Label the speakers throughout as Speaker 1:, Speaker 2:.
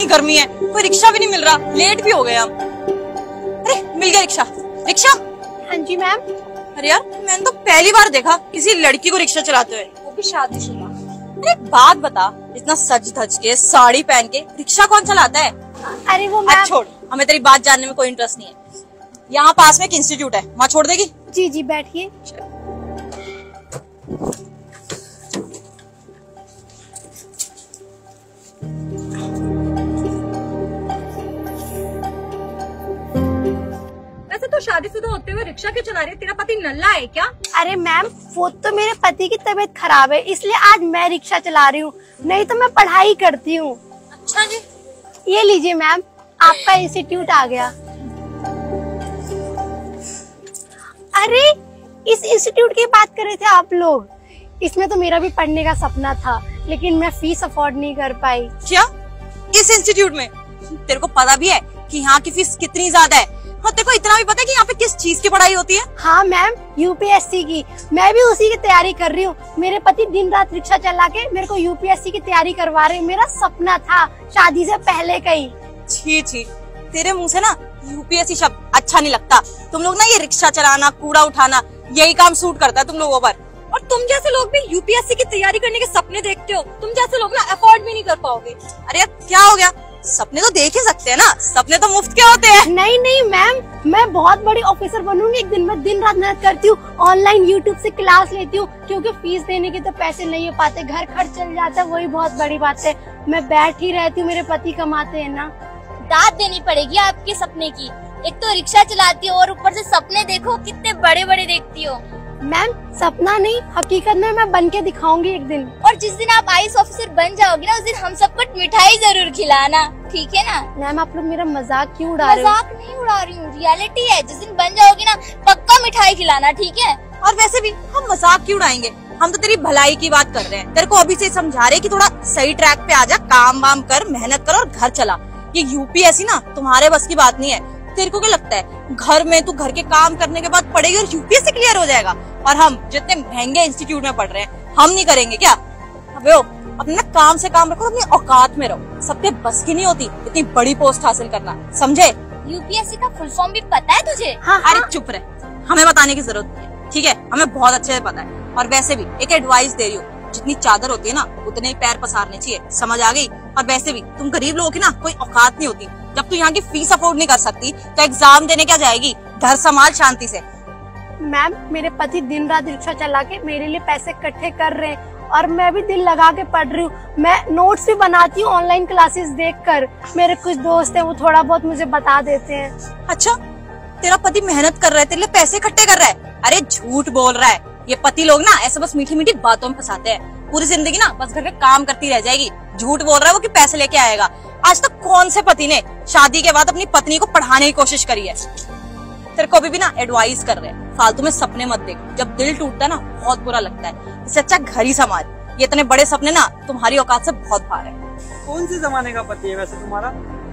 Speaker 1: गर्मी है, कोई रिक्शा भी नहीं मिल रहा, लेट भी हो गए हम। अरे मिल गया रिक्शा। रिक्शा?
Speaker 2: हाँ जी मैम।
Speaker 1: अरे यार मैंने तो पहली बार देखा किसी लड़की को रिक्शा चलाते हुए, वो भी शादीशुदा। अरे बात बता, इतना सज धज के साड़ी पहन के रिक्शा कौन चलाता है?
Speaker 2: अरे वो मैम।
Speaker 1: छोड़, हमें तेरी बात जानने में कोई इंटरेस्ट नहीं है। यहाँ पास में एक इंस्टीट्यूट है, वहाँ छोड़ देगी?
Speaker 2: जी जी बैठिए।
Speaker 1: वैसे तो शादीशुदा होते हुए रिक्शा क्यों चला रही है? तेरा पति नल्ला है क्या?
Speaker 2: अरे मैम वो तो मेरे पति की तबीयत खराब है, इसलिए आज मैं रिक्शा चला रही हूँ, नहीं तो मैं पढ़ाई करती हूँ।
Speaker 1: अच्छा जी।
Speaker 2: ये लीजिए मैम, आपका इंस्टीट्यूट आ गया। अरे इस इंस्टीट्यूट की बात कर रहे थे आप लोग? इसमें तो मेरा भी पढ़ने का सपना था, लेकिन मैं फीस अफोर्ड नहीं कर पाई।
Speaker 1: क्या? इस इंस्टीट्यूट में? तेरे को पता भी है कि यहाँ की फीस कितनी ज्यादा है? हाँ, तेरे को इतना भी पता है कि यहाँ पे किस चीज की पढ़ाई होती है?
Speaker 2: हाँ मैम, यूपीएससी की। मैं भी उसी की तैयारी कर रही हूँ। मेरे पति दिन रात रिक्शा चला के मेरे को यूपीएससी की तैयारी करवा रहे हैं। मेरा सपना था शादी से पहले का ही।
Speaker 1: छी छी, तेरे मुंह से ना यूपीएससी शब्द अच्छा नहीं लगता। तुम लोग ना ये रिक्शा चलाना, कूड़ा उठाना, यही काम सूट करता है तुम लोगों पर। और तुम जैसे लोग भी यूपीएससी की तैयारी करने के सपने देखते हो, तुम जैसे लोग ना अफोर्ड भी नहीं कर पाओगे। अरे क्या हो गया? सपने तो देख ही सकते हैं ना, सपने तो मुफ्त के होते हैं।
Speaker 2: नहीं नहीं मैम, मैं बहुत बड़ी ऑफिसर बनूंगी एक दिन। मैं दिन रात मेहनत करती हूँ, ऑनलाइन यूट्यूब से क्लास लेती हूँ, क्योंकि फीस देने के तो पैसे नहीं हो पाते, घर खर्च चल जाता है, वही बहुत बड़ी बात है। मैं बैठ ही रहती हूँ, मेरे पति कमाते हैं ना।
Speaker 3: दाद देनी पड़ेगी आपके सपने की। एक तो रिक्शा चलाती हो और ऊपर से सपने देखो, कितने बड़े बड़े देखती हो।
Speaker 2: मैम सपना नहीं, हकीकत में मैं बन के दिखाऊंगी एक दिन।
Speaker 3: और जिस दिन आप आईएएस ऑफिसर बन जाओगी ना, उस दिन हम सबको मिठाई जरूर खिलाना, ठीक है ना?
Speaker 2: मैम आप लोग मेरा मजाक क्यों उड़ा रहे हो?
Speaker 3: मजाक नहीं उड़ा रही हूँ, रियलिटी है। जिस दिन बन जाओगी ना, पक्का मिठाई खिलाना, ठीक है?
Speaker 1: और वैसे भी हम मजाक क्यों उड़ाएंगे? हम तो तेरी भलाई की बात कर रहे हैं। तेरे को अभी से समझा रहे कि थोड़ा सही ट्रैक पे आ जा, काम वाम कर, मेहनत कर और घर चला। ये यूपीएससी ना तुम्हारे बस की बात नहीं है। तेरे को क्या लगता है घर में तू घर के काम करने के बाद पढ़ेगी और यूपीएससी क्लियर हो जाएगा? और हम जितने महंगे इंस्टीट्यूट में पढ़ रहे हैं, हम नहीं करेंगे क्या? अबे अपने ना काम से काम रखो, अपनी औकात में रहो। सबके बस की नहीं होती इतनी बड़ी पोस्ट हासिल करना, समझे?
Speaker 3: यूपीएससी का फुल फॉर्म भी पता है तुझे?
Speaker 2: हाँ,
Speaker 1: अरे चुप रहे, हमें बताने की जरूरत नहीं है, ठीक है? हमें बहुत अच्छे से पता है। और वैसे भी एक एडवाइस दे रही हूँ, जितनी चादर होती है ना उतने ही पैर पसारने चाहिए, समझ आ गई? और वैसे भी तुम गरीब लोगों की ना कोई औकात नहीं होती। जब तू यहाँ की फीस अफोर्ड नहीं कर सकती तो एग्जाम देने क्या जाएगी? घर संभाल शांति से।
Speaker 2: मैम मेरे पति दिन रात रिक्शा चला के मेरे लिए पैसे इकट्ठे कर रहे हैं, और मैं भी दिल लगा के पढ़ रही हूँ। मैं नोट्स भी बनाती हूँ ऑनलाइन क्लासेस देखकर। मेरे कुछ दोस्त हैं, वो थोड़ा बहुत मुझे बता देते हैं।
Speaker 1: अच्छा, तेरा पति मेहनत कर रहा है, तेरे लिए पैसे इकट्ठे कर रहा है? अरे झूठ बोल रहा है। ये पति लोग ना ऐसे बस मीठी मीठी बातों में फंसाते हैं। पूरी जिंदगी ना बस घर के काम करती रह जाएगी। झूठ बोल रहा है वो कि पैसे लेके आएगा। आज तक कौन से पति ने शादी के बाद अपनी पत्नी को पढ़ाने की कोशिश करी है? तेरे को भी ना एडवाइस कर रहे हैं, फालतू में सपने मत देख। जब दिल टूटता है ना बहुत बुरा लगता है। इससे अच्छा घर ही संभाल। ये इतने बड़े सपने ना तुम्हारी औकात से बहुत बाहर है।
Speaker 4: कौन से जमाने का पति है वैसे तुम्हारा?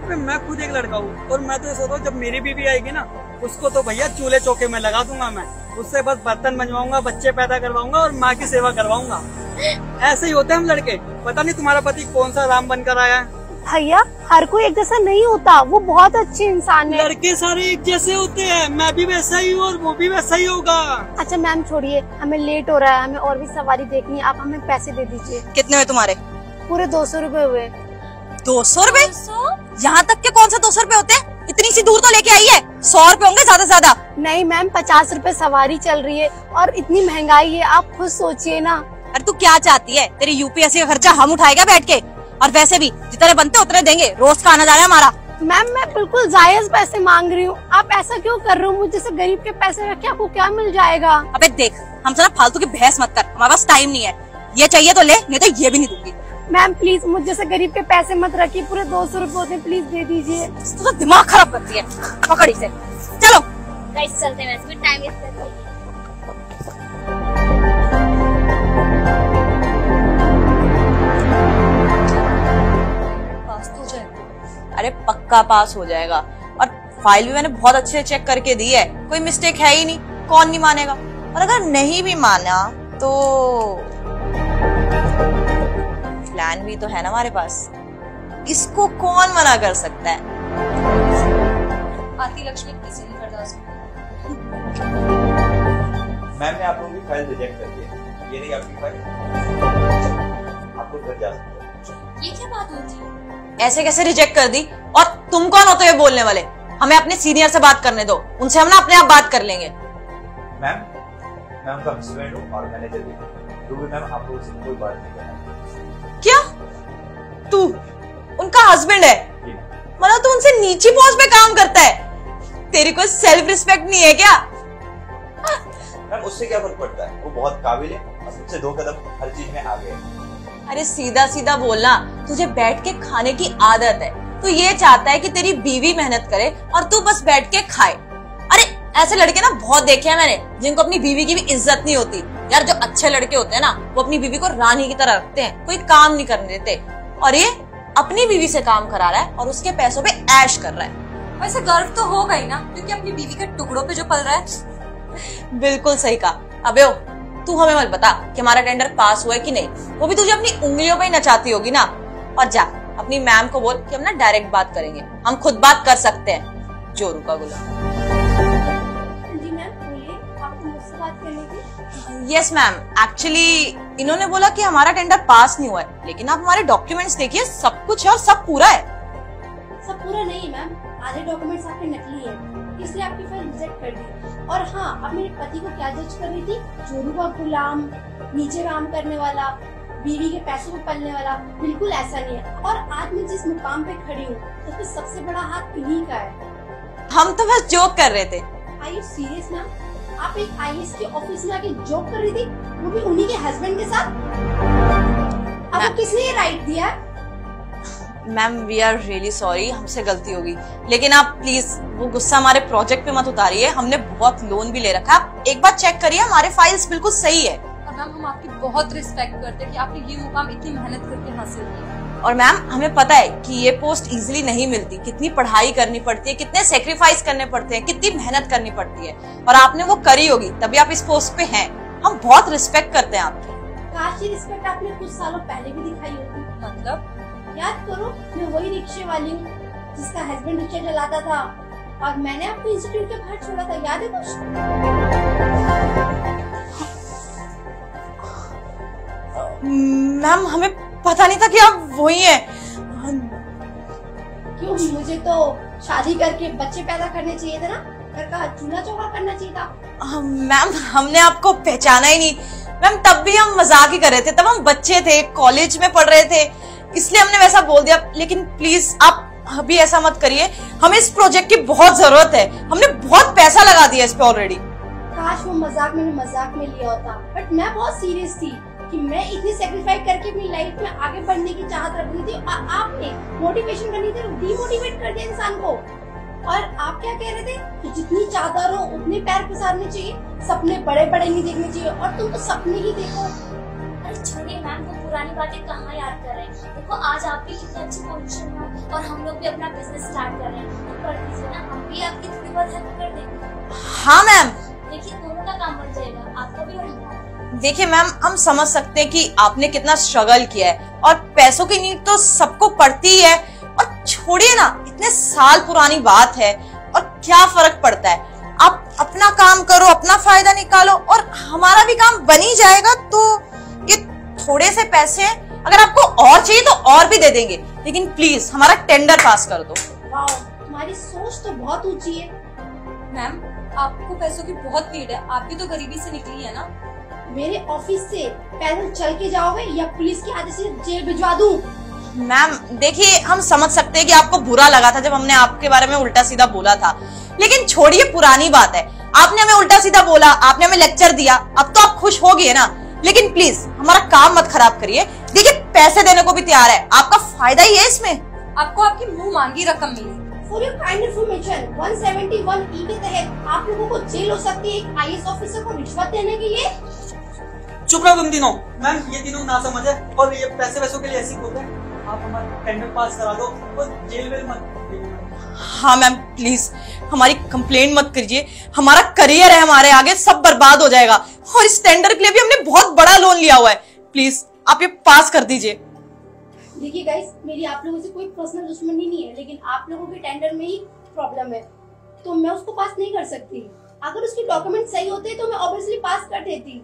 Speaker 4: मैं खुद एक लड़का हूँ, और मैं तो ये सोचता हूँ जब मेरी बीवी आएगी ना, उसको तो भैया चूल्हे चौके में लगा दूंगा। मैं उससे बस बर्तन बनवाऊंगा, बच्चे पैदा करवाऊंगा और माँ की सेवा करवाऊंगा। ऐसे ही होते हैं हम लड़के। पता नहीं तुम्हारा पति कौन सा राम बनकर आया है।
Speaker 2: भैया हर कोई एक जैसा नहीं होता, वो बहुत अच्छे इंसान है।
Speaker 4: लड़के सारे एक जैसे होते हैं, मैं भी वैसा ही हूँ और वो भी वैसा ही होगा।
Speaker 2: अच्छा मैम छोड़िए, हमें लेट हो रहा है, हमें और भी सवारी देखनी है। आप हमें पैसे दे दीजिए।
Speaker 1: कितने हुए तुम्हारे?
Speaker 2: पूरे 200 रुपए हुए।
Speaker 1: 200 रुपए? यहाँ तक के कौन से 200 रुपए होते हैं? इतनी सी दूर तो लेके आई है, 100 रुपए होंगे ज्यादा से ज्यादा।
Speaker 2: नहीं मैम, 50 रुपए सवारी चल रही है, और इतनी महंगाई है, आप खुद सोचिए ना।
Speaker 1: अरे तू क्या चाहती है? तेरी यूपीएससी का खर्चा हम उठाएगा बैठ के? और वैसे भी जितने बनते उतने देंगे, रोज का आना जाना है हमारा।
Speaker 2: मैम मैं बिल्कुल जायज पैसे मांग रही हूँ, आप ऐसा क्यों कर रहे हो? मुझे जैसे गरीब के पैसे रख के आपको क्या मिल जाएगा?
Speaker 1: अबे देख, हमसे ना फालतू की बहस मत कर, हमारे पास टाइम नहीं है। ये चाहिए तो ले, नहीं तो ये भी नहीं दूंगी।
Speaker 2: मैम प्लीज मुझे जैसे गरीब के पैसे मत रखिए, पूरे 200 रुपए होते, प्लीज दे दीजिए।
Speaker 1: तू तो दिमाग खराब करती है, पकड़ी से। चलो
Speaker 3: गाइस चलते हैं, वैसे भी टाइम वेस्ट कर रही है।
Speaker 1: अरे पक्का पास हो जाएगा। और फाइल भी मैंने बहुत अच्छे से चेक करके दी है, कोई मिस्टेक है ही नहीं। कौन नहीं मानेगा? और अगर नहीं भी माना तो प्लान भी तो है ना हमारे पास। इसको कौन मना कर सकता है।
Speaker 3: आती लक्ष्मी किसी नहीं बर्दाश्त।
Speaker 5: मैम ने आप लोगों की फाइल रिजेक्ट कर दी है। ये नहीं आपकी फाइल, आप लोग घर जा सकते हैं।
Speaker 3: ये क्या बात होती है?
Speaker 1: ऐसे कैसे रिजेक्ट कर दी? और तुम कौन होते हुए बोलने वाले? हमें अपने सीनियर से बात करने दो, उनसे हम ना अपने आप बात कर लेंगे।
Speaker 5: मैम मैं उनका हस्बैंड हूँ और मैनेजर भी हूँ, तो भी मैम आप लोगों से कोई बात नहीं करना।
Speaker 1: क्या तू उनका हस्बैंड है?
Speaker 5: जी
Speaker 1: मतलब तू उनसे नीची पोस्ट पे काम करता है? तेरी कोई सेल्फ रिस्पेक्ट नहीं है क्या?
Speaker 5: मैम उससे क्या फर्क पड़ता है, वो बहुत काबिल है और मुझसे 2 कदम हर चीज में आगे है।
Speaker 1: अरे सीधा सीधा बोलना, तुझे बैठ के खाने की आदत है। तू ये चाहता है कि तेरी बीवी मेहनत करे और तू बस बैठ के खाए। अरे ऐसे लड़के ना बहुत देखे हैं मैंने, जिनको अपनी बीवी की भी इज्जत नहीं होती। यार जो अच्छे लड़के होते हैं ना, वो अपनी बीवी को रानी की तरह रखते हैं, कोई काम नहीं करने देते। और ये अपनी बीवी से काम करा रहा है और उसके पैसों पे ऐश कर रहा है।
Speaker 3: वैसे गर्व तो होगा ही ना, क्योंकि अपनी बीवी के टुकड़ों पे जो पल रहा है।
Speaker 1: बिल्कुल सही कहा। अबे तू हमें मत बता कि हमारा टेंडर पास हुआ है कि नहीं, वो भी तुझे अपनी उंगलियों पे ही नचाती होगी ना। और जा अपनी मैम को बोल कि हम ना डायरेक्ट बात करेंगे, हम खुद बात कर सकते हैं। जोरू का गुलाम।
Speaker 2: जी मैम बोलिए, आपको मुझसे बात करनी थी।
Speaker 1: यस मैम, एक्चुअली इन्होंने बोला कि हमारा टेंडर पास नहीं हुआ है, लेकिन आप हमारे डॉक्यूमेंट्स देखिए, सब कुछ है और सब पूरा है।
Speaker 2: सब पूरा नहीं है मैम, आधे डॉक्यूमेंट्स आपके नकली है, इसलिए आपकी फाइल रिजेक्ट कर दी। और हाँ, आप मेरे पति को क्या जज कर रही थी? जोरू का गुलाम, नीचे काम करने वाला, बीवी के पैसों को पलने वाला। बिल्कुल ऐसा नहीं है। और आज मैं जिस मुकाम पे खड़ी हूँ, उसमें सबसे बड़ा हाथ इन्हीं का है।
Speaker 1: हम तो बस जोक कर रहे थे।
Speaker 2: Are you serious ma'am? आप एक आईएएस के ऑफिस में आके जॉब कर रही थी, वो भी उन्हीं के हस्बैंड के साथ? आपको किसने ये राइट दिया?
Speaker 1: Ma'am we are really sorry, हमसे गलती होगी, लेकिन आप प्लीज वो गुस्सा हमारे प्रोजेक्ट पे मत उतारिए। हमने बहुत लोन भी ले रखा है, आप एक बार चेक करिए, हमारे फाइल्स बिल्कुल सही है।
Speaker 3: और मैम हम आपकी बहुत रिस्पेक्ट करते हैं कि आपने ये मुकाम इतनी मेहनत करके हासिल किया।
Speaker 1: और मैम हमें पता है कि ये पोस्ट इजीली नहीं मिलती, कितनी पढ़ाई करनी पड़ती है, कितने सेक्रीफाइस करने पड़ते हैं, कितनी मेहनत करनी पड़ती है, और आपने वो करी होगी तभी आप इस पोस्ट पे हैं। हम बहुत रिस्पेक्ट करते हैं आपकी।
Speaker 2: काश ये रिस्पेक्ट आपने कुछ सालों पहले भी दिखाई होती।
Speaker 3: मतलब
Speaker 2: याद करो, मैं वही रिक्शे वाली हूँ जिसका हस्बैंड रिक्शा चलाता था और मैंने आपको इंस्टीट्यूट के बाहर छोड़ा था, याद है कुछ?
Speaker 1: मैम हमें पता नहीं था कि आप वही हैं।
Speaker 2: क्यों, मुझे तो शादी करके बच्चे पैदा करने चाहिए थे ना, घर का चूल्हा चौका करना चाहिए था।
Speaker 1: मैम हमने आपको पहचाना ही नहीं। मैम तब भी हम मजाक ही कर रहे थे, तब हम बच्चे थे, कॉलेज में पढ़ रहे थे, इसलिए हमने वैसा बोल दिया। लेकिन प्लीज आप अभी ऐसा मत करिए, हमें इस प्रोजेक्ट की बहुत जरूरत है, हमने बहुत पैसा लगा दिया इस पे ऑलरेडी।
Speaker 2: काश वो मजाक मैंने मजाक में लिया होता, बट मैं बहुत सीरियस थी कि मैं इतनी सेक्रीफाइस करके अपनी लाइफ में आगे बढ़ने की चाहत रख रही थी, और आपने मोटिवेशन करनी थी, डिमोटिवेट कर दिया इंसान को। और आप क्या कह रहे थे कि जितनी चादर हो उतने पैर पसारने चाहिए, सपने बड़े बड़े नहीं देखने चाहिए, और तुम तो सपने ही देखो।
Speaker 3: अरे छोड़िए मैम, वो पुरानी बातें कहाँ याद कर रहे हैं। देखो आज आप भी कितनी अच्छी पोजीशन में हो और हम लोग भी अपना बिजनेस स्टार्ट कर रहे हैं, तो कर दीजिए ना, हम भी आपकी थोड़ी बहुत हेल्प कर देंगे।
Speaker 1: हाँ मैम,
Speaker 3: देखिए दोनों का काम बन जाएगा, आपका भी और हमारा।
Speaker 1: देखिए मैम, हम समझ सकते हैं कि आपने कितना स्ट्रगल किया है और पैसों की नीड तो सबको पड़ती ही है। और छोड़िए ना, इतने साल पुरानी बात है और क्या फर्क पड़ता है। आप अपना काम करो, अपना फायदा निकालो और हमारा भी काम बन ही जाएगा। तो ये थोड़े से पैसे अगर आपको और चाहिए तो और भी दे देंगे, लेकिन प्लीज हमारा टेंडर पास कर दो।
Speaker 2: वाओ, तुम्हारी सोच तो बहुत ऊंची है।
Speaker 3: मैम आपको पैसों की बहुत नीड है, आप भी तो गरीबी से निकली है ना।
Speaker 2: मेरे ऑफिस से पैदल चल के जाओगे या पुलिस के आदेश से जेल भिजवा दूं?
Speaker 1: मैम देखिए, हम समझ सकते हैं कि आपको बुरा लगा था जब हमने आपके बारे में उल्टा सीधा बोला था, लेकिन छोड़िए, पुरानी बात है। आपने हमें उल्टा सीधा बोला, आपने हमें लेक्चर दिया, अब तो आप खुश हो गए ना। लेकिन प्लीज हमारा काम मत खराब करिए। देखिए पैसे देने को भी तैयार है, आपका फायदा ही है इसमें।
Speaker 3: आपको आपकी मुंह मांगी रकम मिली।
Speaker 2: For your kind information, 171E के तहत आप लोगों को जेल हो सकती है एक आईएएस ऑफिसर को रिश्वत देने के लिए।
Speaker 4: चुप रहो तुम तीनों। मैम ये तीनों ना समझ है और ये पैसे वैसों के लिए ऐसी होते हैं। आप हमारा टेंडर पास करा दो और जेल वेल मत।
Speaker 1: हाँ मैम प्लीज हमारी कंप्लेंट मत करिए, हमारा करियर है हमारे आगे, सब बर्बाद हो जाएगा। और इस टेंडर के लिए भी हमने बहुत बड़ा लोन लिया हुआ है, प्लीज आप ये पास कर दीजिए।
Speaker 2: देखिए गाइस, मेरी आप लोगों से कोई पर्सनल दुश्मनी नहीं है, लेकिन आप लोगों के टेंडर में ही प्रॉब्लम है, तो मैं उसको पास नहीं कर सकती। अगर उसके डॉक्यूमेंट सही होते तो मैं ऑब्वियसली पास कर देती।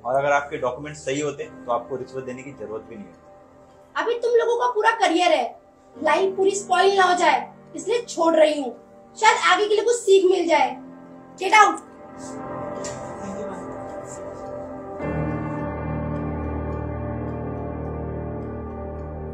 Speaker 5: और अगर आपके डॉक्यूमेंट सही होते तो आपको रिश्वत देने की जरूरत भी नहीं होती।
Speaker 2: अभी तुम लोगों का पूरा करियर है, लाइफ पूरी स्पॉइल ना हो जाए, इसलिए छोड़ रही हूँ। शायद आगे के लिए कुछ सीख मिल जाए। Get out.